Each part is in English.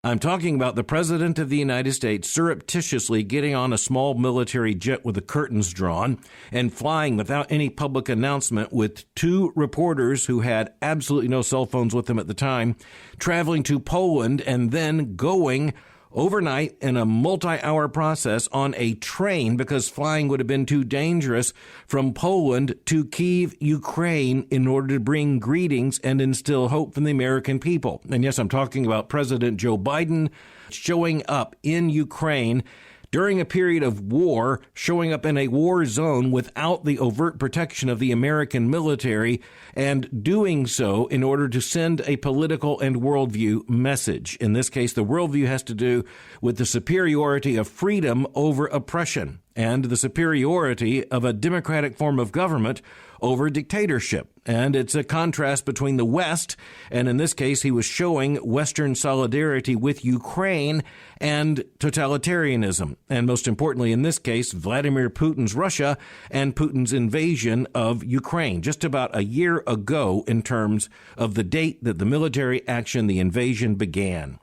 I'm talking about the President of the United States surreptitiously getting on a small military jet with the curtains drawn and flying without any public announcement with two reporters who had absolutely no cell phones with them at the time, traveling to Poland and then going overnight in a multi-hour process on a train because flying would have been too dangerous from Poland to Kyiv, Ukraine, in order to bring greetings and instill hope from the American people. And yes, I'm talking about President Joe Biden showing up in Ukraine during a period of war, showing up in a war zone without the overt protection of the American military, and doing so in order to send a political and worldview message. In this case, the worldview has to do with the superiority of freedom over oppression and the superiority of a democratic form of government over dictatorship. And it's a contrast between the West, and in this case, he was showing Western solidarity with Ukraine and totalitarianism. And most importantly, in this case, Vladimir Putin's Russia and Putin's invasion of Ukraine, just about a year ago in terms of the date that the military action, the invasion, began.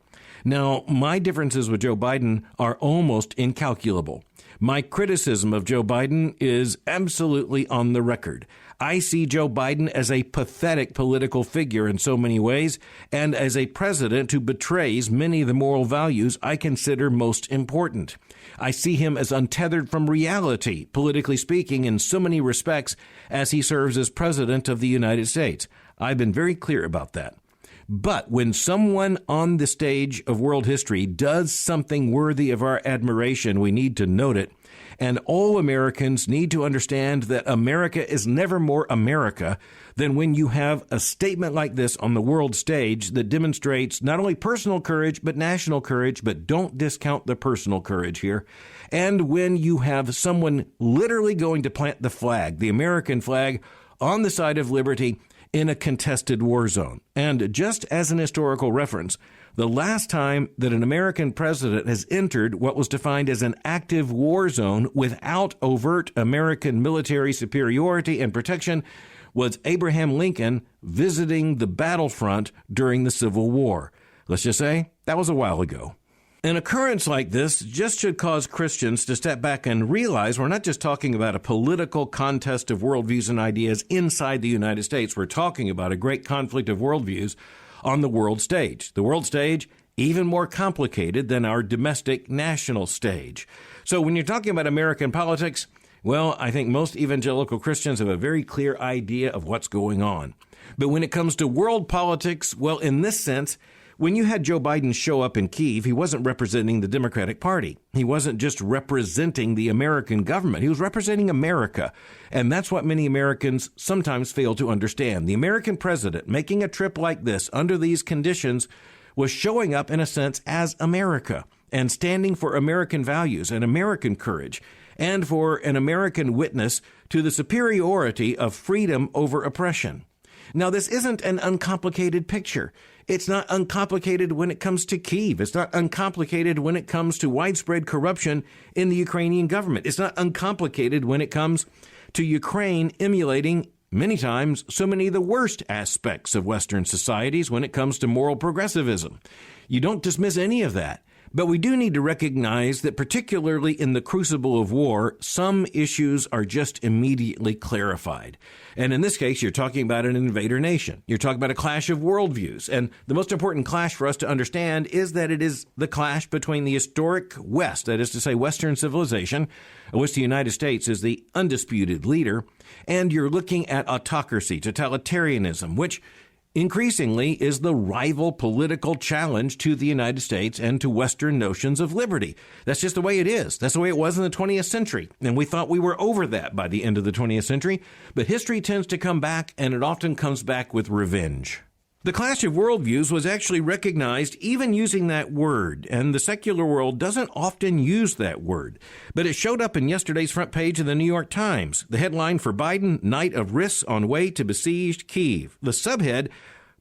Now, my differences with Joe Biden are almost incalculable. My criticism of Joe Biden is absolutely on the record. I see Joe Biden as a pathetic political figure in so many ways, and as a president who betrays many of the moral values I consider most important. I see him as untethered from reality, politically speaking, in so many respects as he serves as president of the United States. I've been very clear about that. But when someone on the stage of world history does something worthy of our admiration, we need to note it. And all Americans need to understand that America is never more America than when you have a statement like this on the world stage that demonstrates not only personal courage, but national courage. But don't discount the personal courage here. And when you have someone literally going to plant the flag, the American flag, on the side of liberty in a contested war zone. And just as an historical reference, the last time that an American president has entered what was defined as an active war zone without overt American military superiority and protection was Abraham Lincoln visiting the battlefront during the Civil War. Let's just say that was a while ago. An occurrence like this just should cause Christians to step back and realize we're not just talking about a political contest of worldviews and ideas inside the United States. We're talking about a great conflict of worldviews on the world stage. The world stage, even more complicated than our domestic national stage. So when you're talking about American politics, well, I think most evangelical Christians have a very clear idea of what's going on. But when it comes to world politics, well, in this sense, when you had Joe Biden show up in Kyiv, he wasn't representing the Democratic Party. He wasn't just representing the American government. He was representing America. And that's what many Americans sometimes fail to understand. The American president making a trip like this under these conditions was showing up, in a sense, as America and standing for American values and American courage and for an American witness to the superiority of freedom over oppression. Now, this isn't an uncomplicated picture. It's not uncomplicated when it comes to Kyiv. It's not uncomplicated when it comes to widespread corruption in the Ukrainian government. It's not uncomplicated when it comes to Ukraine emulating many times so many of the worst aspects of Western societies when it comes to moral progressivism. You don't dismiss any of that. But we do need to recognize that particularly in the crucible of war, some issues are just immediately clarified. And in this case, you're talking about an invader nation. You're talking about a clash of worldviews. And the most important clash for us to understand is that it is the clash between the historic West, that is to say Western civilization, of which the United States is the undisputed leader, and you're looking at autocracy, totalitarianism, which increasingly is the rival political challenge to the United States and to Western notions of liberty. That's just the way it is. That's the way it was in the 20th century. And we thought we were over that by the end of the 20th century. But history tends to come back, and it often comes back with revenge. The clash of worldviews was actually recognized even using that word, and the secular world doesn't often use that word. But it showed up in yesterday's front page of the New York Times. The headline for Biden, Night of Risks on Way to Besieged Kyiv. The subhead,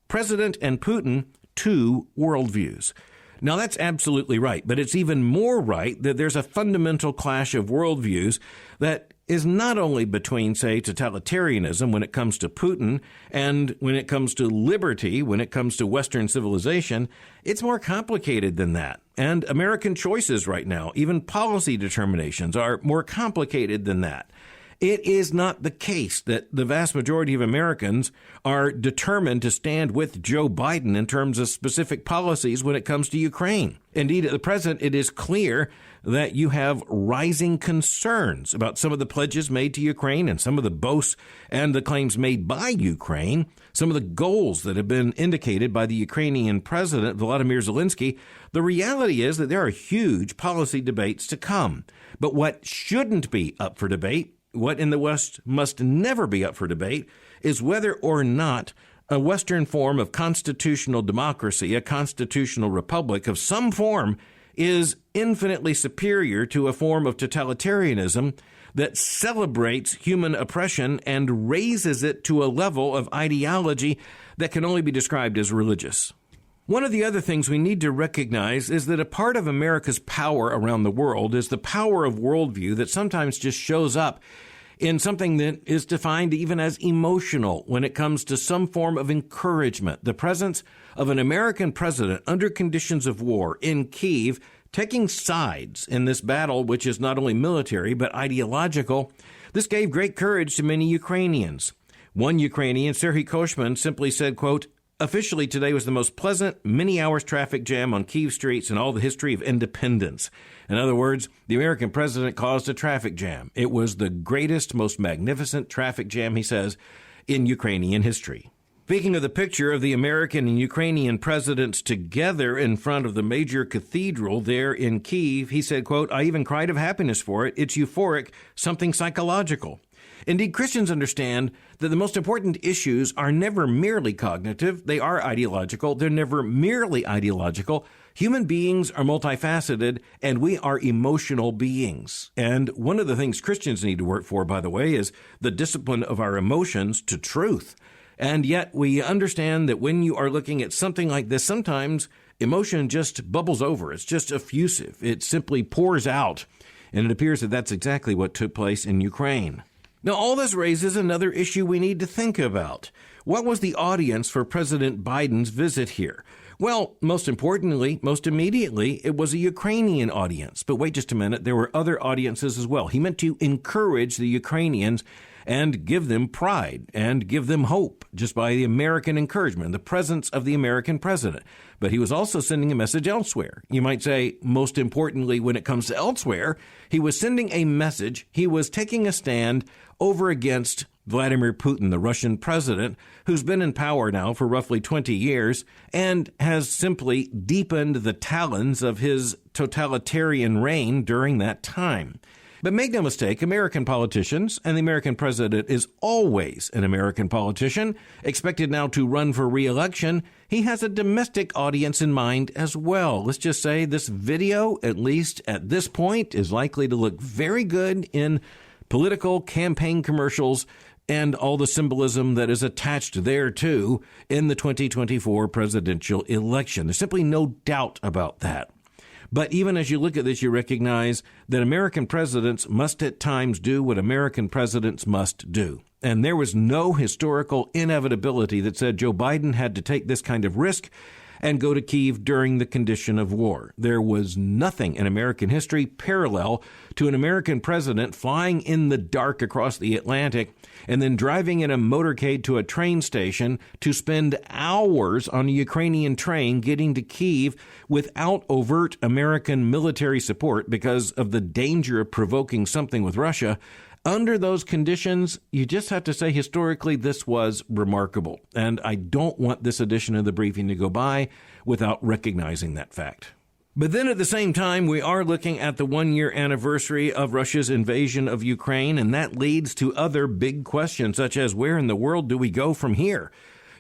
President and Putin, Two Worldviews. Now, that's absolutely right, but it's even more right that there's a fundamental clash of worldviews that is not only between, say, totalitarianism when it comes to Putin and when it comes to liberty, when it comes to Western civilization. It's more complicated than that. And American choices right now, even policy determinations, are more complicated than that. It is not the case that the vast majority of Americans are determined to stand with Joe Biden in terms of specific policies when it comes to Ukraine. Indeed, at the present, it is clear that you have rising concerns about some of the pledges made to Ukraine and some of the boasts and the claims made by Ukraine, some of the goals that have been indicated by the Ukrainian president, Volodymyr Zelensky. The reality is that there are huge policy debates to come. But what shouldn't be up for debate, what in the West must never be up for debate, is whether or not a Western form of constitutional democracy, a constitutional republic of some form, is infinitely superior to a form of totalitarianism that celebrates human oppression and raises it to a level of ideology that can only be described as religious. One of the other things we need to recognize is that a part of America's power around the world is the power of worldview that sometimes just shows up in something that is defined even as emotional when it comes to some form of encouragement. The presence of an American president under conditions of war in Kyiv, taking sides in this battle, which is not only military but ideological. This gave great courage to many Ukrainians. One Ukrainian, Serhiy Koshman, simply said, quote, "Officially, today was the most pleasant many-hours traffic jam on Kyiv streets in all the history of independence." In other words, the American president caused a traffic jam. It was the greatest, most magnificent traffic jam, he says, in Ukrainian history. Speaking of the picture of the American and Ukrainian presidents together in front of the major cathedral there in Kyiv, he said, quote, "I even cried of happiness for it. It's euphoric, something psychological." Indeed, Christians understand that the most important issues are never merely cognitive. They are ideological. They're never merely ideological. Human beings are multifaceted, and we are emotional beings. And one of the things Christians need to work for, by the way, is the discipline of our emotions to truth. And yet we understand that when you are looking at something like this, sometimes emotion just bubbles over. It's just effusive. It simply pours out. And it appears that that's exactly what took place in Ukraine. Now, all this raises another issue we need to think about. What was the audience for President Biden's visit here? Well, most importantly, most immediately, it was a Ukrainian audience. But wait just a minute, there were other audiences as well. He meant to encourage the Ukrainians and give them pride and give them hope just by the American encouragement, the presence of the American president. But he was also sending a message elsewhere. You might say, most importantly, when it comes to elsewhere, he was sending a message. He was taking a stand over against Vladimir Putin, the Russian president, who's been in power now for roughly 20 years and has simply deepened the talons of his totalitarian reign during that time. But make no mistake, American politicians, and the American president is always an American politician, expected now to run for re-election, he has a domestic audience in mind as well. Let's just say this video, at least at this point, is likely to look very good in political campaign commercials and all the symbolism that is attached thereto in the 2024 presidential election. There's simply no doubt about that. But even as you look at this, you recognize that American presidents must at times do what American presidents must do. And there was no historical inevitability that said Joe Biden had to take this kind of risk and go to Kyiv during the condition of war. There was nothing in American history parallel to an American president flying in the dark across the Atlantic and then driving in a motorcade to a train station to spend hours on a Ukrainian train getting to Kyiv without overt American military support because of the danger of provoking something with Russia. Under those conditions, you just have to say historically this was remarkable. And I don't want this edition of the briefing to go by without recognizing that fact. But then at the same time, we are looking at the one-year anniversary of Russia's invasion of Ukraine, and that leads to other big questions, such as where in the world do we go from here?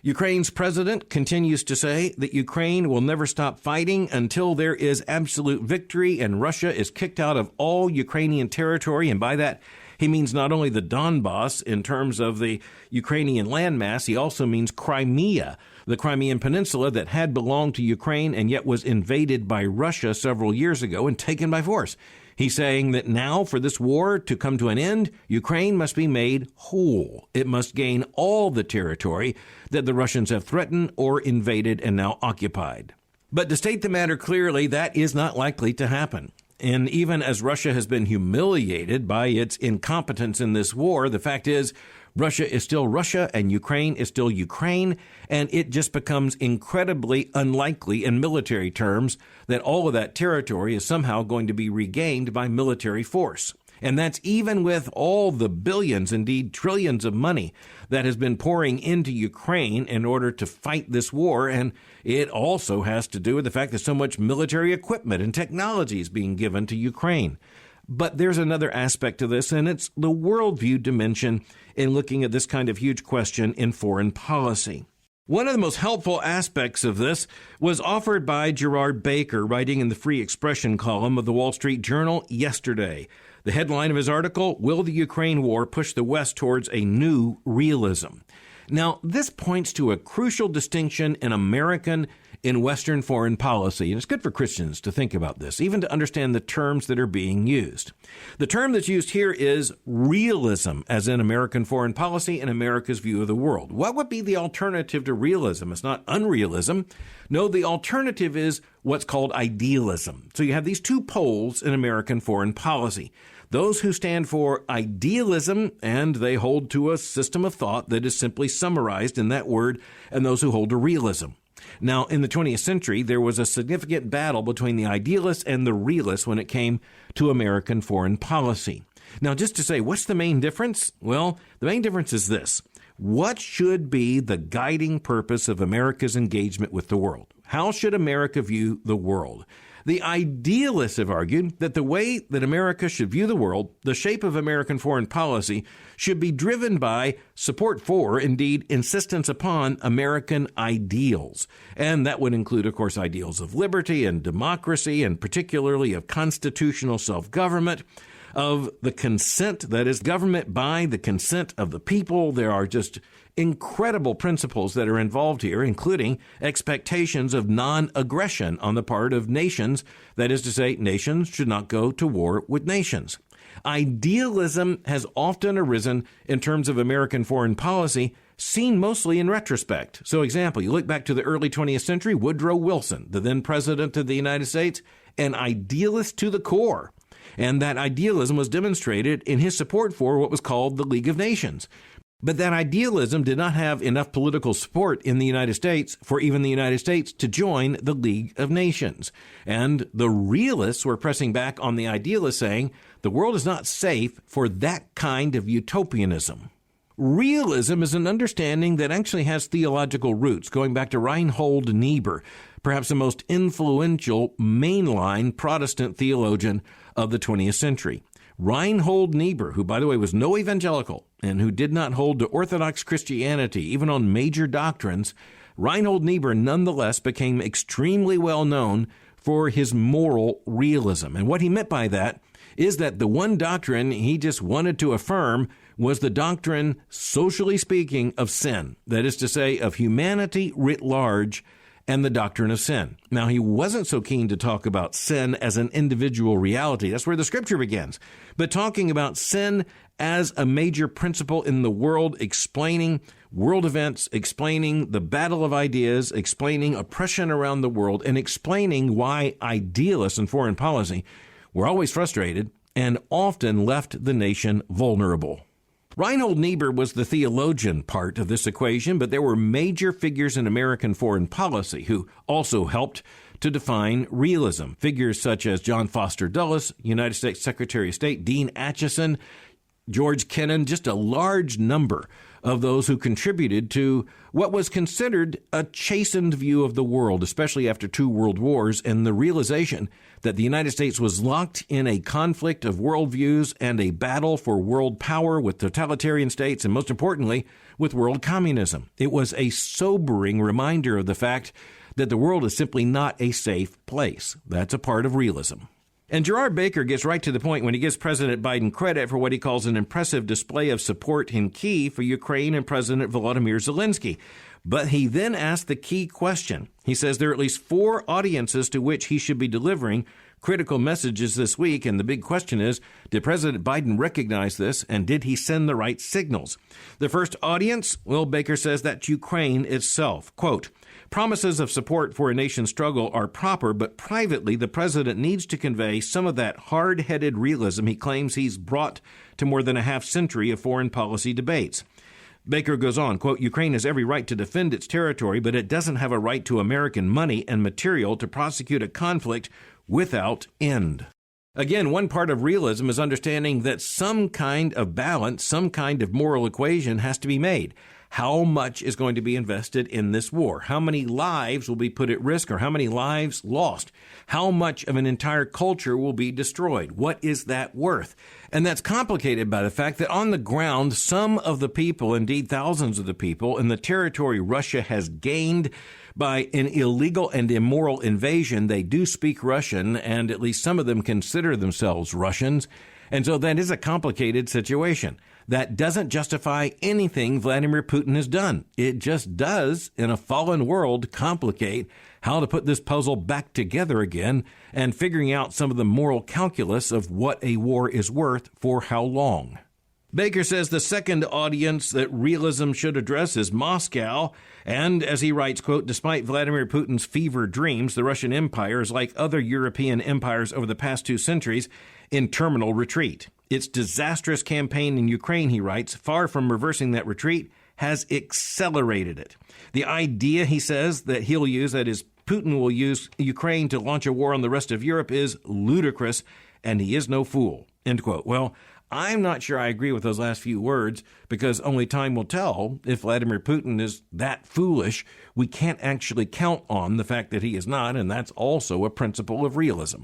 Ukraine's president continues to say that Ukraine will never stop fighting until there is absolute victory and Russia is kicked out of all Ukrainian territory. And by that, he means not only the Donbass in terms of the Ukrainian landmass, he also means Crimea, the Crimean Peninsula that had belonged to Ukraine and yet was invaded by Russia several years ago and taken by force. He's saying that now, for this war to come to an end, Ukraine must be made whole. It must gain all the territory that the Russians have threatened or invaded and now occupied. But to state the matter clearly, that is not likely to happen. And even as Russia has been humiliated by its incompetence in this war, the fact is Russia is still Russia and Ukraine is still Ukraine, and it just becomes incredibly unlikely in military terms that all of that territory is somehow going to be regained by military force. And that's even with all the billions, indeed trillions of money that has been pouring into Ukraine in order to fight this war. And it also has to do with the fact that so much military equipment and technology is being given to Ukraine. But there's another aspect to this, and it's the worldview dimension in looking at this kind of huge question in foreign policy. One of the most helpful aspects of this was offered by Gerard Baker, writing in the Free Expression column of the Wall Street Journal yesterday. The headline of his article, "Will the Ukraine War Push the West Towards a New Realism?" Now, this points to a crucial distinction in American in Western foreign policy, and it's good for Christians to think about this, even to understand the terms that are being used. The term that's used here is realism, as in American foreign policy and America's view of the world. What would be the alternative to realism? It's not unrealism. No, the alternative is what's called idealism. So you have these two poles in American foreign policy. Those who stand for idealism, and they hold to a system of thought that is simply summarized in that word, and those who hold to realism. Now, in the 20th century, there was a significant battle between the idealists and the realists when it came to American foreign policy. Now, just to say, what's the main difference? Well, the main difference is this. What should be the guiding purpose of America's engagement with the world? How should America view the world? The idealists have argued that the way that America should view the world, the shape of American foreign policy, should be driven by support for, indeed, insistence upon American ideals. And that would include, of course, ideals of liberty and democracy, and particularly of constitutional self-government, of the consent, that is, government by the consent of the people. There are just incredible principles that are involved here, including expectations of non-aggression on the part of nations. That is to say, nations should not go to war with nations. Idealism has often arisen in terms of American foreign policy, seen mostly in retrospect. So, example, you look back to the early 20th century, Woodrow Wilson, the then president of the United States, an idealist to the core. And that idealism was demonstrated in his support for what was called the League of Nations. But that idealism did not have enough political support in the United States for even the United States to join the League of Nations. And the realists were pressing back on the idealists, saying the world is not safe for that kind of utopianism. Realism is an understanding that actually has theological roots, going back to Reinhold Niebuhr, perhaps the most influential mainline Protestant theologian of the 20th century. Reinhold Niebuhr, who, by the way, was no evangelical and who did not hold to Orthodox Christianity, even on major doctrines, Reinhold Niebuhr nonetheless became extremely well known for his moral realism. And what he meant by that is that the one doctrine he just wanted to affirm was the doctrine, socially speaking, of sin. That is to say, of humanity writ large, and the doctrine of sin. Now, he wasn't so keen to talk about sin as an individual reality. That's where the scripture begins. But talking about sin as a major principle in the world, explaining world events, explaining the battle of ideas, explaining oppression around the world, and explaining why idealists in foreign policy were always frustrated and often left the nation vulnerable. Reinhold Niebuhr was the theologian part of this equation, but there were major figures in American foreign policy who also helped to define realism. Figures such as John Foster Dulles, United States Secretary of State, Dean Acheson, George Kennan, just a large number of those who contributed to what was considered a chastened view of the world, especially after 2 world wars, and the realization that the United States was locked in a conflict of worldviews and a battle for world power with totalitarian states, and most importantly, with world communism. It was a sobering reminder of the fact that the world is simply not a safe place. That's a part of realism. And Gerard Baker gets right to the point when he gives President Biden credit for what he calls an impressive display of support in Kyiv for Ukraine and President Volodymyr Zelensky. But he then asked the key question. He says there are at least 4 audiences to which he should be delivering critical messages this week, and the big question is, did President Biden recognize this, and did he send the right signals? The first audience, Will Baker says, that's Ukraine itself. Quote, promises of support for a nation's struggle are proper, but privately the president needs to convey some of that hard-headed realism he claims he's brought to more than a half-century of foreign policy debates. Baker goes on, quote, Ukraine has every right to defend its territory, but it doesn't have a right to American money and material to prosecute a conflict without end. Again, one part of realism is understanding that some kind of balance, some kind of moral equation has to be made. How much is going to be invested in this war? How many lives will be put at risk, or how many lives lost? How much of an entire culture will be destroyed? What is that worth? And that's complicated by the fact that on the ground, some of the people, indeed thousands of the people in the territory Russia has gained by an illegal and immoral invasion, they do speak Russian, and at least some of them consider themselves Russians. And so that is a complicated situation. That doesn't justify anything Vladimir Putin has done. It just does, in a fallen world, complicate how to put this puzzle back together again and figuring out some of the moral calculus of what a war is worth for how long. Baker says the second audience that realism should address is Moscow. And as he writes, quote, despite Vladimir Putin's fever dreams, the Russian Empire is like other European empires over the past 2 centuries in terminal retreat. Its disastrous campaign in Ukraine, he writes, far from reversing that retreat, has accelerated it. The idea, he says, that he'll use, that is, Putin will use Ukraine to launch a war on the rest of Europe is ludicrous, and he is no fool, end quote. Well, I'm not sure I agree with those last few words, because only time will tell if Vladimir Putin is that foolish. We can't actually count on the fact that he is not, and that's also a principle of realism.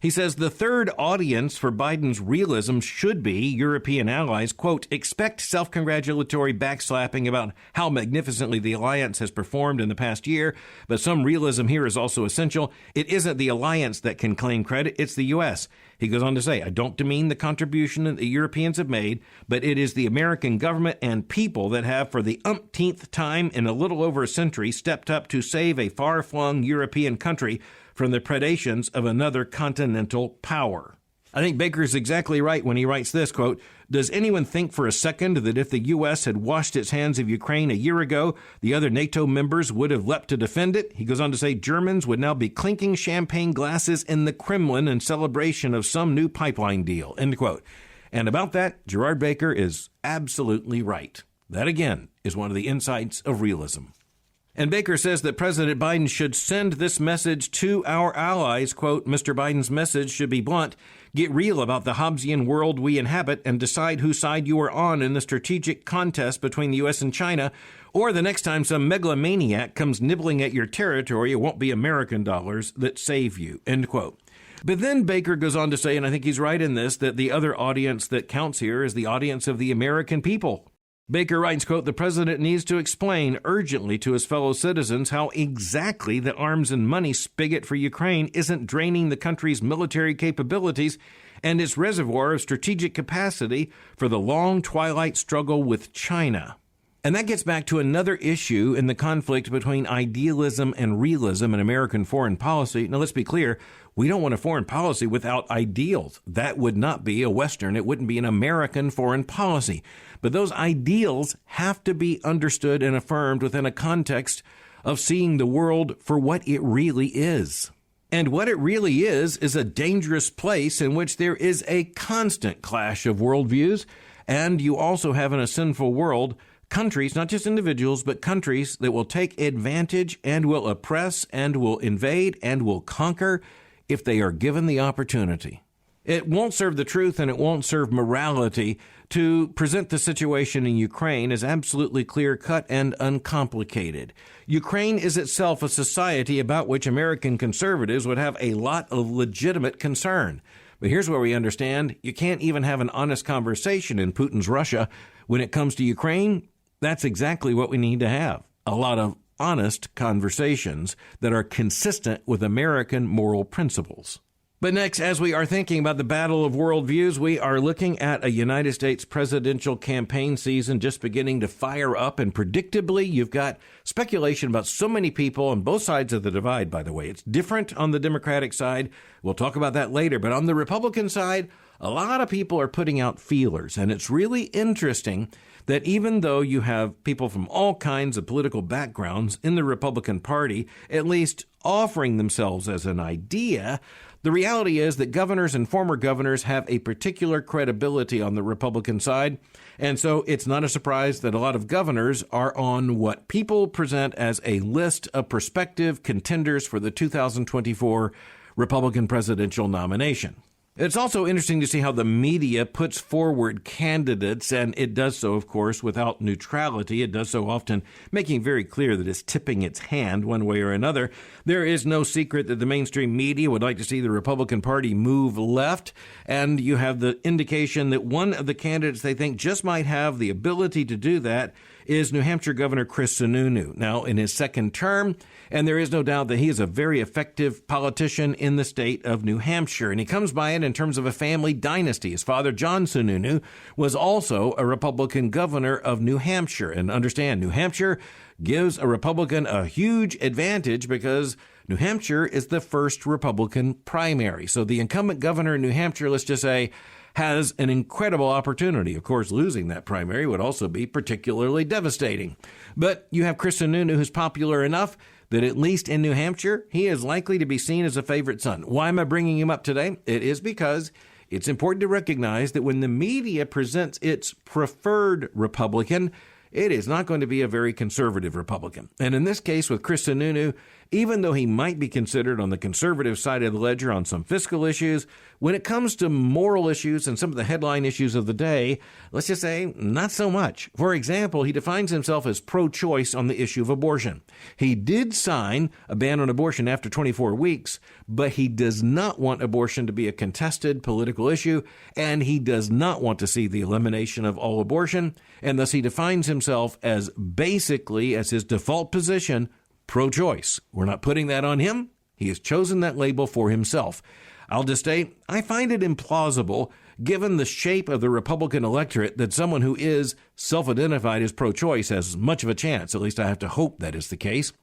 He says the third audience for Biden's realism should be European allies. Quote, expect self-congratulatory backslapping about how magnificently the alliance has performed in the past year, but some realism here is also essential. It isn't the alliance that can claim credit, it's the U.S. He goes on to say, I don't demean the contribution that the Europeans have made, but it is the American government and people that have, for the umpteenth time in a little over a century, stepped up to save a far-flung European country from the predations of another continental power. I think Baker is exactly right when he writes this, quote, does anyone think for a second that if the U.S. had washed its hands of Ukraine a year ago, the other NATO members would have leapt to defend it? He goes on to say Germans would now be clinking champagne glasses in the Kremlin in celebration of some new pipeline deal, end quote. And about that, Gerard Baker is absolutely right. That, again, is one of the insights of realism. And Baker says that President Biden should send this message to our allies. Quote, Mr. Biden's message should be blunt. Get real about the Hobbesian world we inhabit and decide whose side you are on in the strategic contest between the U.S. and China. Or the next time some megalomaniac comes nibbling at your territory, it won't be American dollars that save you, end quote. But then Baker goes on to say, and I think he's right in this, that the other audience that counts here is the audience of the American people. Baker writes, quote, the president needs to explain urgently to his fellow citizens how exactly the arms and money spigot for Ukraine isn't draining the country's military capabilities and its reservoir of strategic capacity for the long twilight struggle with China. And that gets back to another issue in the conflict between idealism and realism in American foreign policy. Now, let's be clear. We don't want a foreign policy without ideals. That would not be a Western. It wouldn't be an American foreign policy. But those ideals have to be understood and affirmed within a context of seeing the world for what it really is. And what it really is a dangerous place in which there is a constant clash of worldviews. And you also have in a sinful world countries, not just individuals, but countries that will take advantage and will oppress and will invade and will conquer if they are given the opportunity. It won't serve the truth and it won't serve morality to present the situation in Ukraine as absolutely clear-cut and uncomplicated. Ukraine is itself a society about which American conservatives would have a lot of legitimate concern. But here's where we understand you can't even have an honest conversation in Putin's Russia. When it comes to Ukraine, that's exactly what we need to have. A lot of honest conversations that are consistent with American moral principles. But next, as we are thinking about the battle of worldviews, we are looking at a United States presidential campaign season just beginning to fire up. And predictably, you've got speculation about so many people on both sides of the divide, by the way. It's different on the Democratic side. We'll talk about that later. But on the Republican side, a lot of people are putting out feelers. And it's really interesting that even though you have people from all kinds of political backgrounds in the Republican Party, at least offering themselves as an idea, the reality is that governors and former governors have a particular credibility on the Republican side. And so it's not a surprise that a lot of governors are on what people present as a list of prospective contenders for the 2024 Republican presidential nomination. It's also interesting to see how the media puts forward candidates, and it does so, of course, without neutrality. It does so often making very clear that it's tipping its hand one way or another. There is no secret that the mainstream media would like to see the Republican Party move left, and you have the indication that one of the candidates they think just might have the ability to do that is New Hampshire Governor Chris Sununu, now in his second term, and there is no doubt that he is a very effective politician in the state of New Hampshire, and he comes by it in terms of a family dynasty. His father, John Sununu, was also a Republican governor of New Hampshire, and understand, New Hampshire gives a Republican a huge advantage because New Hampshire is the first Republican primary. So the incumbent governor in New Hampshire, let's just say, has an incredible opportunity. Of course, losing that primary would also be particularly devastating. But you have Chris Sununu, who's popular enough that at least in New Hampshire, he is likely to be seen as a favorite son. Why am I bringing him up today? It is because it's important to recognize that when the media presents its preferred Republican, it is not going to be a very conservative Republican. And in this case, with Chris Sununu, even though he might be considered on the conservative side of the ledger on some fiscal issues, when it comes to moral issues and some of the headline issues of the day, let's just say not so much. For example, he defines himself as pro-choice on the issue of abortion. He did sign a ban on abortion after 24 weeks, but he does not want abortion to be a contested political issue, and he does not want to see the elimination of all abortion, and thus he defines himself as basically, as his default position, pro-choice. We're not putting that on him. He has chosen that label for himself. I'll just state, I find it implausible, given the shape of the Republican electorate, that someone who is self-identified as pro-choice has much of a chance. At least I have to hope that is the case.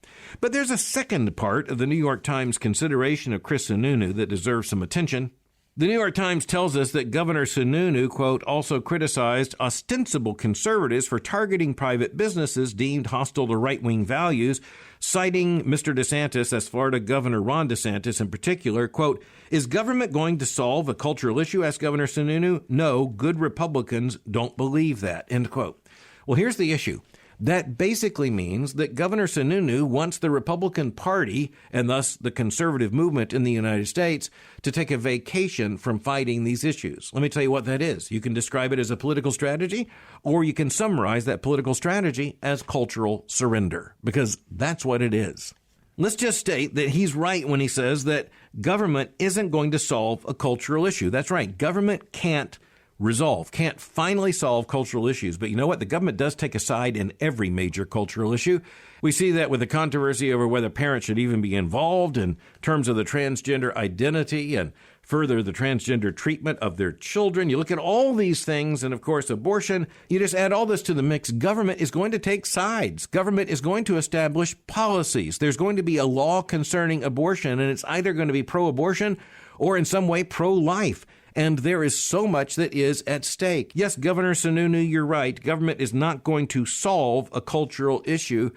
But there's a second part of the New York Times consideration of Chris Sununu that deserves some attention. The New York Times tells us that Governor Sununu, quote, also criticized ostensible conservatives for targeting private businesses deemed hostile to right-wing values, citing Mr. DeSantis, as Florida Governor Ron DeSantis in particular, quote, is government going to solve a cultural issue, asked Governor Sununu. No, good Republicans don't believe that, end quote. Well, here's the issue. That basically means that Governor Sununu wants the Republican Party, and thus the conservative movement in the United States, to take a vacation from fighting these issues. Let me tell you what that is. You can describe it as a political strategy, or you can summarize that political strategy as cultural surrender, because that's what it is. Let's just state that he's right when he says that government isn't going to solve a cultural issue. That's right. Government can't finally solve cultural issues. But you know what? The government does take a side in every major cultural issue. We see that with the controversy over whether parents should even be involved in terms of the transgender identity and further the transgender treatment of their children. You look at all these things, and of course, abortion. You just add all this to the mix. Government is going to take sides. Government is going to establish policies. There's going to be a law concerning abortion, and it's either going to be pro-abortion or in some way pro-life. And there is so much that is at stake. Yes, Governor Sununu, you're right. Government is not going to solve a cultural issue,